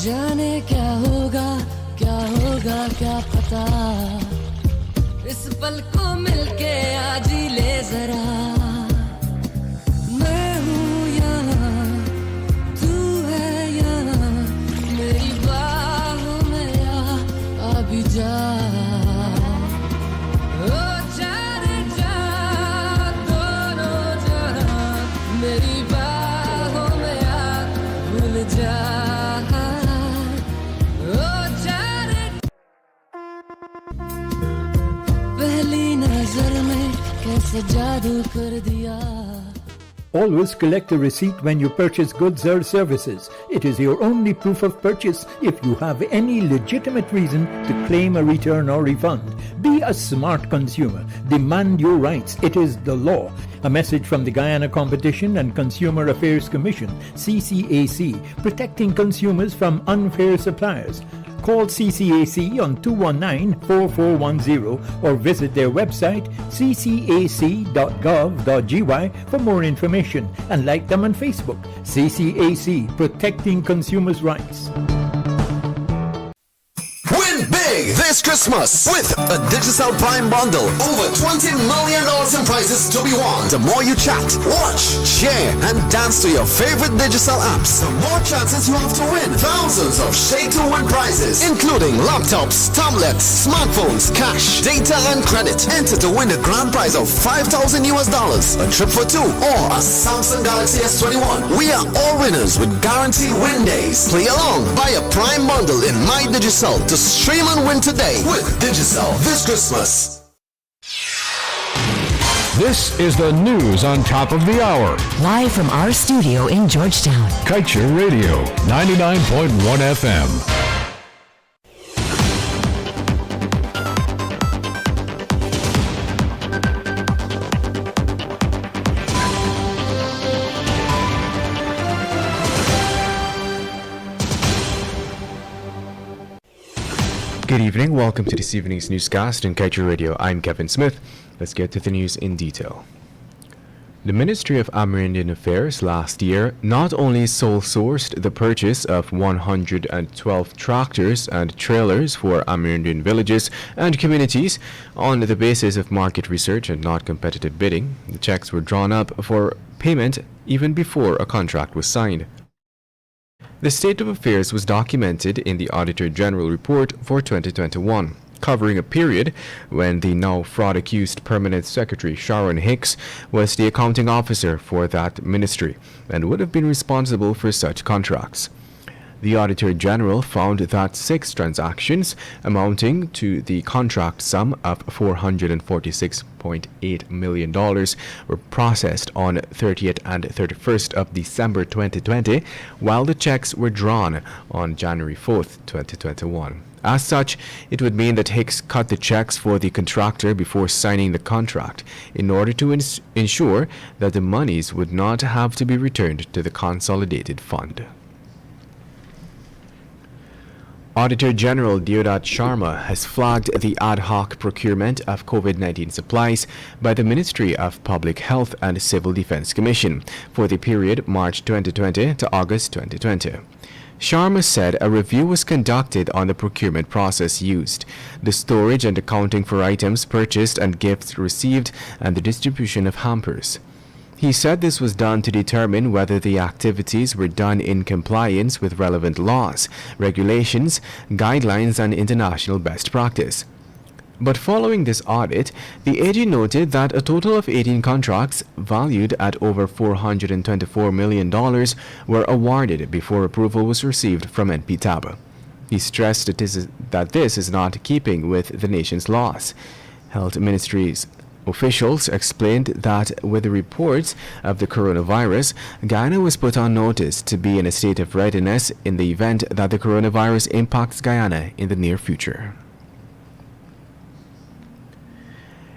जाने क्या होगा क्या पता इस पल को मिलके आज ही ले जरा मैं हूँ यहाँ तू है यहाँ मेरी बाहों में आ भी जा ओ जाने जा दोनों जहाँ मेरी बाहों में आ भूल जा Always collect a receipt when you purchase goods or services. It is your only proof of purchase if you have any legitimate reason to claim a return or refund. Be a smart consumer. Demand your rights. It is the law. A message from the Guyana Competition and Consumer Affairs Commission, CCAC, protecting consumers from unfair suppliers. Call CCAC on 219-4410 or visit their website ccac.gov.gy for more information and like them on Facebook. CCAC, protecting consumers' rights. Win big this Christmas with a Digicel Prime bundle. Over $20 million in prizes to be won. The more you chat, watch, share, and dance to your favorite Digicel apps, the more chances you have to win. Thousands of shake-to-win prizes, including laptops, tablets, smartphones, cash, data, and credit. Enter to win a grand prize of $5,000 US, a trip for two, or a Samsung Galaxy S21. We are all winners with guaranteed win days. Play along. Buy a Prime bundle in My Digicel to stream and win today with Digicel this Christmas. This is the news on top of the hour. Live from our studio in Georgetown. Kaieteur Radio, 99.1 FM. Good evening, welcome to this evening's newscast on Kaieteur Radio. I'm Kevin Smith. Let's get to the news in detail. The Ministry of Amerindian Affairs last year not only sole-sourced the purchase of 112 tractors and trailers for Amerindian villages and communities on the basis of market research and not competitive bidding. The checks were drawn up for payment even before a contract was signed. The state of affairs was documented in the Auditor General Report for 2021, covering a period when the now fraud-accused Permanent Secretary Sharon Hicks was the accounting officer for that ministry and would have been responsible for such contracts. The Auditor General found that 6 transactions amounting to the contract sum of $446.8 million were processed on 30th and 31st of December 2020, while the checks were drawn on January 4th, 2021. As such, it would mean that Hicks cut the checks for the contractor before signing the contract in order to ensure that the monies would not have to be returned to the consolidated fund. Auditor General Deodat Sharma has flagged the ad hoc procurement of COVID-19 supplies by the Ministry of Public Health and Civil Defense Commission for the period March 2020 to August 2020. Sharma said a review was conducted on the procurement process used, the storage and accounting for items purchased and gifts received, and the distribution of hampers. He said this was done to determine whether the activities were done in compliance with relevant laws, regulations, guidelines, and international best practice. But following this audit, the AG noted that a total of 18 contracts valued at over $424 million were awarded before approval was received from NPTAB. He stressed that this is not keeping with the nation's laws. Health Ministry's officials explained that with the reports of the coronavirus, Guyana was put on notice to be in a state of readiness in the event that the coronavirus impacts Guyana in the near future.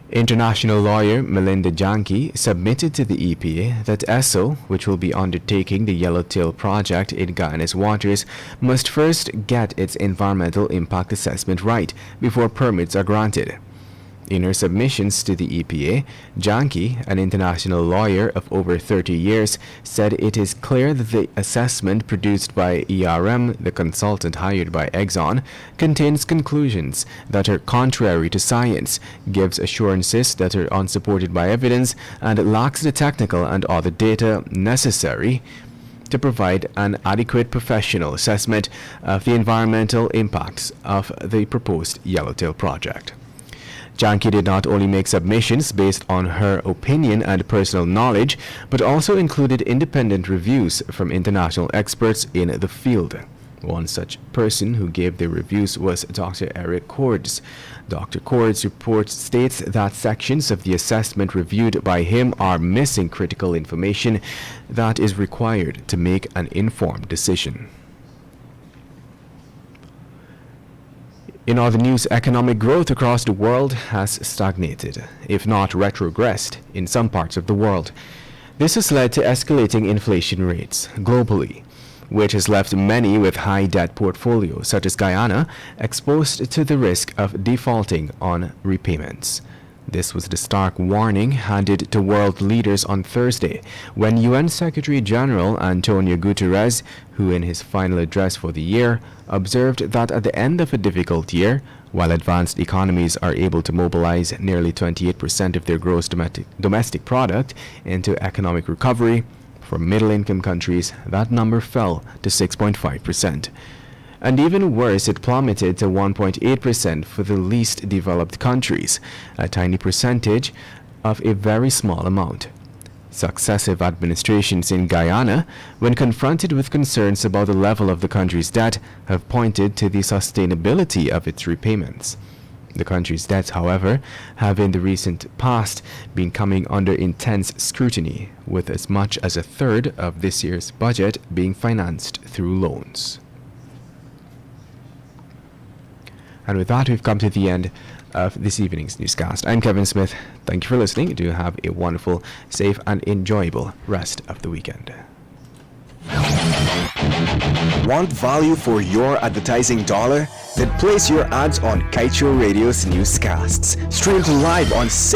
International lawyer Melinda Janke submitted to the EPA that ESSO, which will be undertaking the Yellowtail project in Guyana's waters, must first get its environmental impact assessment right before permits are granted. In her submissions to the EPA, Janki, an international lawyer of over 30 years, said it is clear that the assessment produced by ERM, the consultant hired by Exxon, contains conclusions that are contrary to science, gives assurances that are unsupported by evidence, and lacks the technical and other data necessary to provide an adequate professional assessment of the environmental impacts of the proposed Yellowtail project. Janki did not only make submissions based on her opinion and personal knowledge, but also included independent reviews from international experts in the field. One such person who gave the reviews was Dr. Eric Cordes. Dr. Cordes' report states that sections of the assessment reviewed by him are missing critical information that is required to make an informed decision. In other news, economic growth across the world has stagnated, if not retrogressed, in some parts of the world. This has led to escalating inflation rates globally, which has left many with high debt portfolios, such as Guyana, exposed to the risk of defaulting on repayments. This was the stark warning handed to world leaders on Thursday when UN Secretary General Antonio Guterres, who in his final address for the year, observed that at the end of a difficult year, while advanced economies are able to mobilize nearly 28% of their gross domestic product into economic recovery, for middle-income countries, that number fell to 6.5%. And even worse, it plummeted to 1.8% for the least developed countries, a tiny percentage of a very small amount. Successive administrations in Guyana, when confronted with concerns about the level of the country's debt, have pointed to the sustainability of its repayments. The country's debts, however, have in the recent past been coming under intense scrutiny, with as much as a third of this year's budget being financed through loans. And with that, we've come to the end of this evening's newscast. I'm Kevin Smith. Thank you for listening. Do have a wonderful, safe, and enjoyable rest of the weekend. Want value for your advertising dollar? Then place your ads on Kaieteur Radio's newscasts. Streamed live on 6